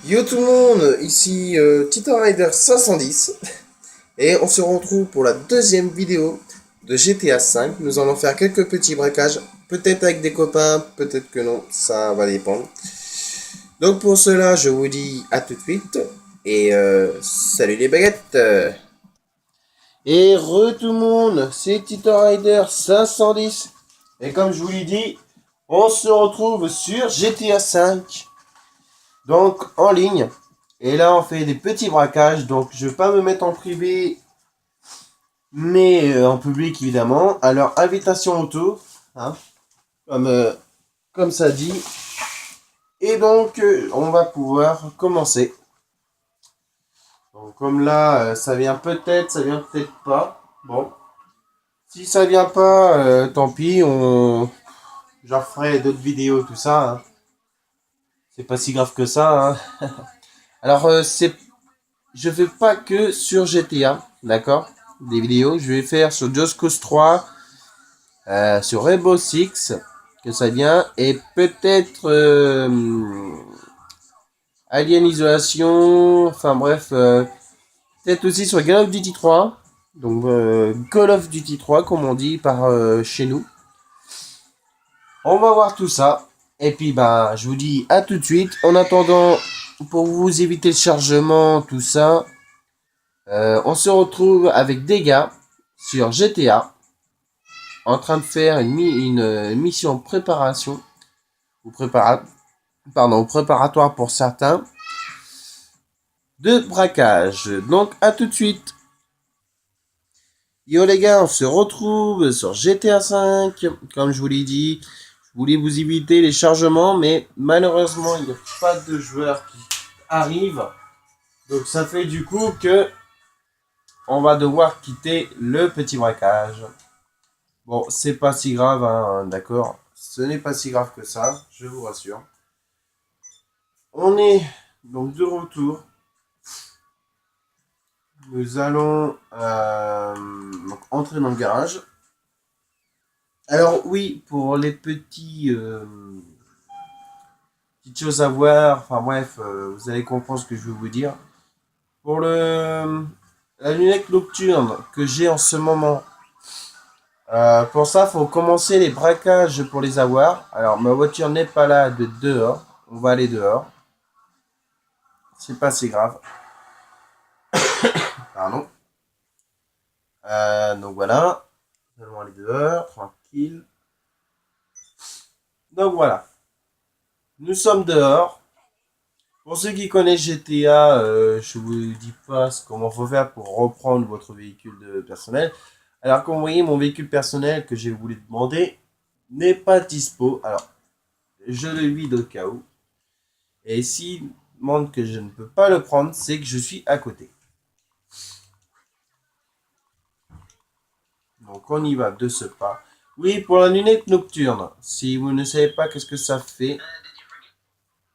Yo tout le monde, ici Titan Rider 510 et on se retrouve pour la deuxième vidéo de GTA V. Nous allons faire quelques petits braquages, peut-être avec des copains, peut-être que non, ça va dépendre. Donc pour cela, je vous dis à tout de suite et salut les baguettes. Et re tout le monde, c'est Titan Rider 510 et comme je vous l'ai dit, on se retrouve sur GTA V. Donc en ligne. Et là, on fait des petits braquages. Donc, je vais pas me mettre en privé, mais en public, évidemment. Alors, invitation auto, hein, comme ça dit. Et donc, on va pouvoir commencer. Donc, comme là, ça vient peut-être, ça vient peut-être pas. Bon, si ça vient pas, tant pis. J'en ferai d'autres vidéos, tout ça, hein. C'est pas si grave que ça, hein. Alors, je fais pas que sur GTA, d'accord? Des vidéos, je vais faire sur Just Cause 3, sur Rainbow Six, que ça vient, et peut-être Alien Isolation, enfin bref, peut-être aussi sur Call of Duty 3, donc Call of Duty 3, comme on dit par chez nous. On va voir tout ça, et puis bah, je vous dis à tout de suite. En attendant, pour vous éviter le chargement, tout ça, on se retrouve avec des gars sur GTA en train de faire une mission préparation ou préparatoire pour certains de braquage. Donc à tout de suite. Yo les gars, on se retrouve sur GTA 5. Comme je vous l'ai dit, je voulais vous éviter les chargements, mais malheureusement il n'y a pas de joueurs qui arrivent. Donc ça fait du coup que on va devoir quitter le petit braquage. Bon, c'est pas si grave, hein, d'accord. Ce n'est pas si grave que ça, je vous rassure. On est donc de retour. Nous allons donc entrer dans le garage. Alors oui, pour les petites choses à voir, enfin bref, vous allez comprendre ce que je veux vous dire. Pour la lunette nocturne que j'ai en ce moment, pour ça, il faut commencer les braquages pour les avoir. Alors ma voiture n'est pas là de dehors, on va aller dehors. C'est pas si grave. Pardon. Donc voilà, nous allons aller dehors, tranquille. Donc voilà, nous sommes dehors. Pour ceux qui connaissent GTA, je vous dis pas comment faut faire pour reprendre votre véhicule personnel. Alors comme vous voyez, mon véhicule personnel que j'ai voulu demander n'est pas dispo. Alors, je le vide au cas où. Et s'il demande que je ne peux pas le prendre, c'est que je suis à côté. Donc on y va de ce pas. Oui, pour la lunette nocturne, si vous ne savez pas qu'est-ce que ça fait,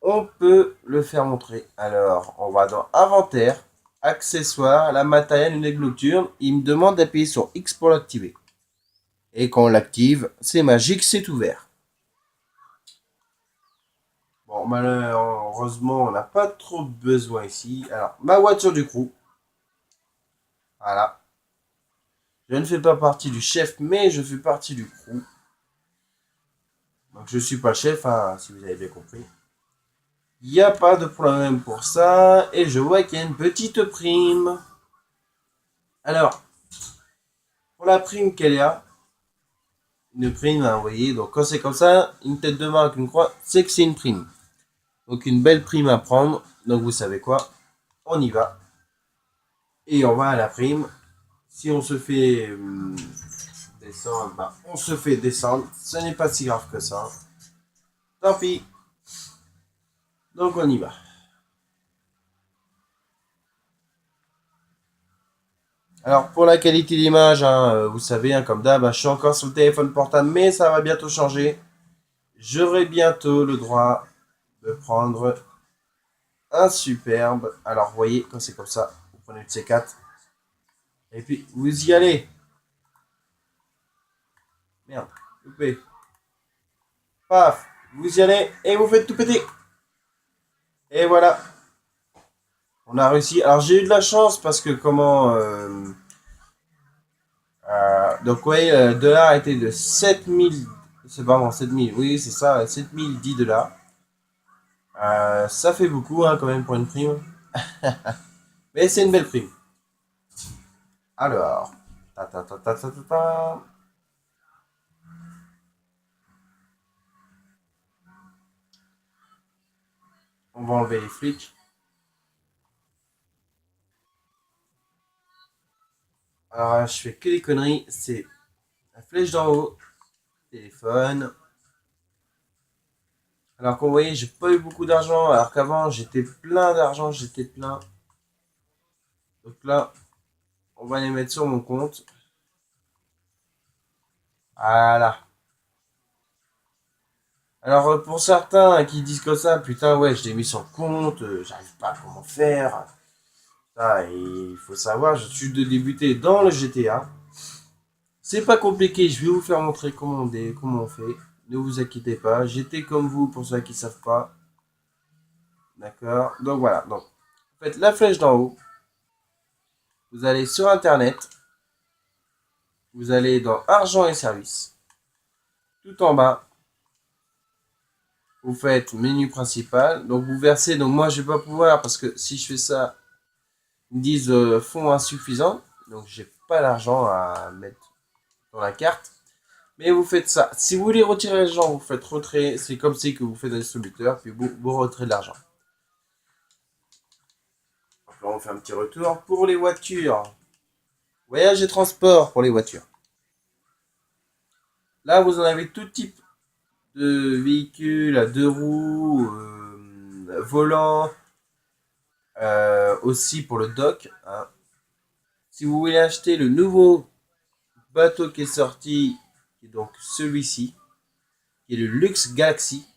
on peut le faire montrer. Alors, on va dans Inventaire, Accessoires, la matériel, lunette nocturne. Il me demande d'appuyer sur X pour l'activer. Et quand on l'active, c'est magique, c'est ouvert. Bon, malheureusement, on n'a pas trop besoin ici. Alors, ma voiture du crew. Voilà. Je ne fais pas partie du chef, mais je fais partie du crew. Donc, je ne suis pas chef, hein, si vous avez bien compris. Il n'y a pas de problème pour ça. Et je vois qu'il y a une petite prime. Alors, pour la prime qu'elle a, une prime à envoyer. Donc quand c'est comme ça, une tête de main avec une croix, c'est que c'est une prime. Donc une belle prime à prendre. Donc vous savez quoi, on y va. Et on va à la prime. Si on se fait descendre, bah, on se fait descendre. Ce n'est pas si grave que ça. Tant pis. Donc on y va. Alors pour la qualité d'image, hein, vous savez, hein, comme d'hab, je suis encore sur le téléphone portable, mais ça va bientôt changer. J'aurai bientôt le droit de prendre un superbe. Alors vous voyez, quand c'est comme ça, vous prenez le C4. Et puis vous y allez. Merde, loupé. Paf, vous y allez et vous faites tout péter. Et voilà. On a réussi. Alors j'ai eu de la chance parce que comment... donc ouais, le dollar était de 7000... C'est pas bon, 7000. Oui, c'est ça, 7010 $. Ça fait beaucoup hein, quand même pour une prime. Mais c'est une belle prime. Alors... Ta, ta, ta, ta, ta, ta, ta. On va enlever les flics. Alors je fais que des conneries. C'est la flèche d'en haut. Téléphone. Alors qu'on voyait, j'ai pas eu beaucoup d'argent. Alors qu'avant, j'étais plein d'argent. J'étais plein. Donc là, on va les mettre sur mon compte. Voilà. Alors pour certains qui disent comme ça, putain ouais, je l'ai mis sur le compte, j'arrive pas à comment faire. Ça, et il faut savoir, je suis de débuter dans le GTA. C'est pas compliqué, je vais vous faire montrer comment on fait. Ne vous inquiétez pas, j'étais comme vous pour ceux qui savent pas. D'accord. Donc voilà. Donc, faites la flèche d'en haut. Vous allez sur internet. Vous allez dans argent et services. Tout en bas, vous faites menu principal. Donc vous versez. Donc moi je vais pas pouvoir parce que si je fais ça, ils me disent fonds insuffisants. Donc j'ai pas l'argent à mettre dans la carte. Mais vous faites ça. Si vous voulez retirer l'argent, vous faites retrait. C'est comme si que vous faites un distributeur. Puis vous retirez de l'argent. Donc là on fait un petit retour pour les voitures. Voyage et transport pour les voitures. Là vous en avez tout type de véhicules à deux roues, volant, aussi pour le dock. Hein. Si vous voulez acheter le nouveau bateau qui est sorti, qui est donc celui-ci, qui est le Lux Galaxy,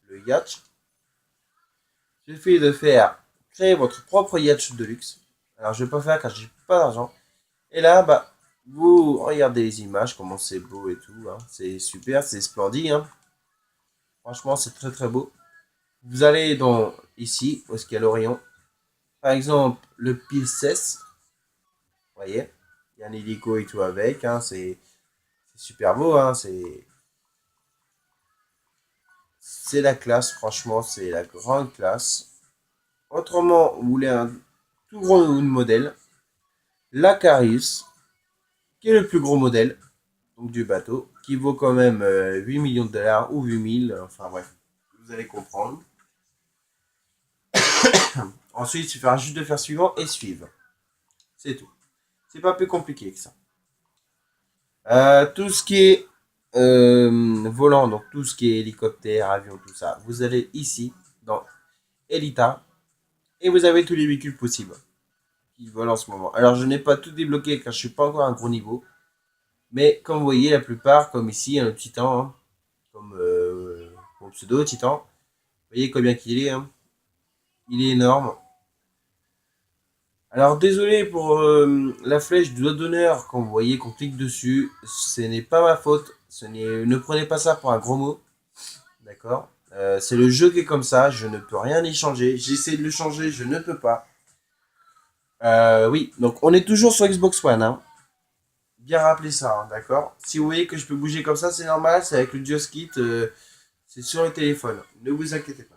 le yacht, il suffit de faire créer votre propre yacht de luxe. Alors je vais pas faire car j'ai pas d'argent. Et là, bah, vous regardez les images, comment c'est beau et tout. Hein. C'est super, c'est splendide. Hein. Franchement, c'est très très beau. Vous allez dans ici, où est-ce qu'il y a l'Orion. Par exemple, le Pilsès. Vous voyez, il y a un hélico et tout avec. Hein, c'est super beau. Hein, c'est la classe, franchement, c'est la grande classe. Autrement, vous voulez un tout gros modèle. L'Acarius, qui est le plus gros modèle donc du bateau, qui vaut quand même 8 millions de dollars ou 8000. Enfin bref, vous allez comprendre. Ensuite, il suffira juste de faire suivant et suivre. C'est tout. C'est pas plus compliqué que ça. Tout ce qui est volant, donc tout ce qui est hélicoptère, avion, tout ça, vous allez ici dans Elita et vous avez tous les véhicules possibles qui volent en ce moment. Alors je n'ai pas tout débloqué car je suis pas encore à un gros niveau, mais comme vous voyez, la plupart, comme ici, le Titan, hein, comme mon pseudo Titan, vous voyez combien qu'il est, hein. Il est énorme. Alors désolé pour la flèche du doigt d'honneur, quand vous voyez qu'on clique dessus, ce n'est pas ma faute, ne prenez pas ça pour un gros mot, d'accord. C'est le jeu qui est comme ça, je ne peux rien y changer, j'essaie de le changer, je ne peux pas. Oui, donc on est toujours sur Xbox One, hein. Bien rappeler ça, hein, d'accord. Si vous voyez que je peux bouger comme ça, c'est normal, c'est avec le Joystick, c'est sur le téléphone, ne vous inquiétez pas.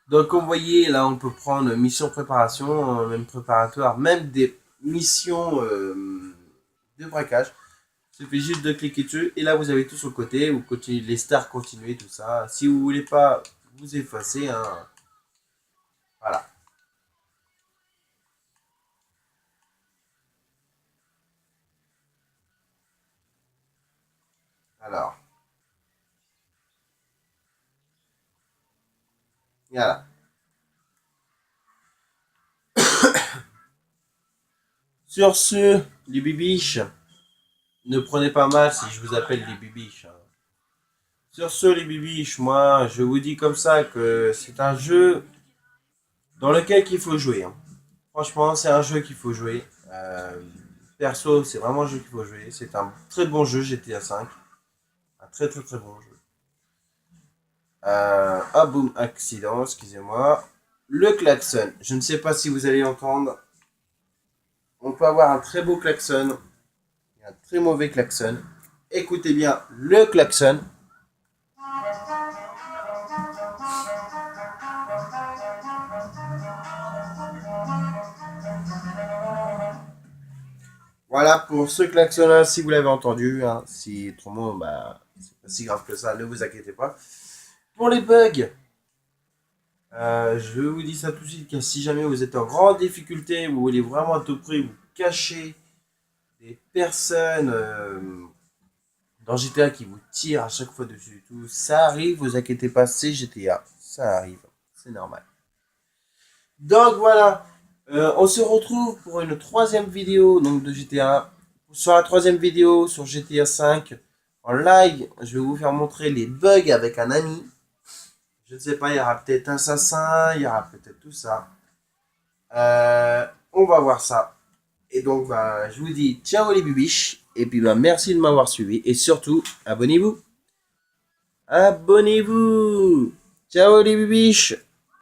Donc, comme vous voyez, là, on peut prendre mission préparation, même préparatoire, même des missions de braquage. Il suffit juste de cliquer dessus et là, vous avez tout sur le côté. Vous continuez les stars, continuez tout ça. Si vous voulez pas vous effacer, hein, voilà. Alors, voilà. Sur ce, les bibiches, ne prenez pas mal si je vous appelle les bibiches. Hein. Sur ce, les bibiches, moi, je vous dis comme ça que c'est un jeu dans lequel il faut jouer. Hein. Franchement, c'est un jeu qu'il faut jouer. Perso, c'est vraiment un jeu qu'il faut jouer. C'est un très bon jeu GTA V. Un très très très bon jeu. Ah boum, accident, excusez-moi. Le klaxon. Je ne sais pas si vous allez entendre. On peut avoir un très beau klaxon et un très mauvais klaxon. Écoutez bien le klaxon. Voilà pour ce klaxon-là, si vous l'avez entendu. Hein, si autrement, bah, c'est pas si grave que ça, ne vous inquiétez pas. Pour les bugs, je vous dis ça tout de suite, que si jamais vous êtes en grande difficulté, vous voulez vraiment à tout prix vous cacher des personnes dans GTA qui vous tirent à chaque fois dessus, tout ça arrive, vous inquiétez pas, c'est GTA, ça arrive, c'est normal. Donc voilà, on se retrouve pour une troisième vidéo donc de GTA. Sur la troisième vidéo sur GTA 5 en live, je vais vous faire montrer les bugs avec un ami. Je ne sais pas, il y aura peut-être un assassin, il y aura peut-être tout ça. On va voir ça. Et donc, bah, je vous dis ciao les bibiches. Et puis, bah, merci de m'avoir suivi. Et surtout, abonnez-vous. Abonnez-vous. Ciao les bibiches.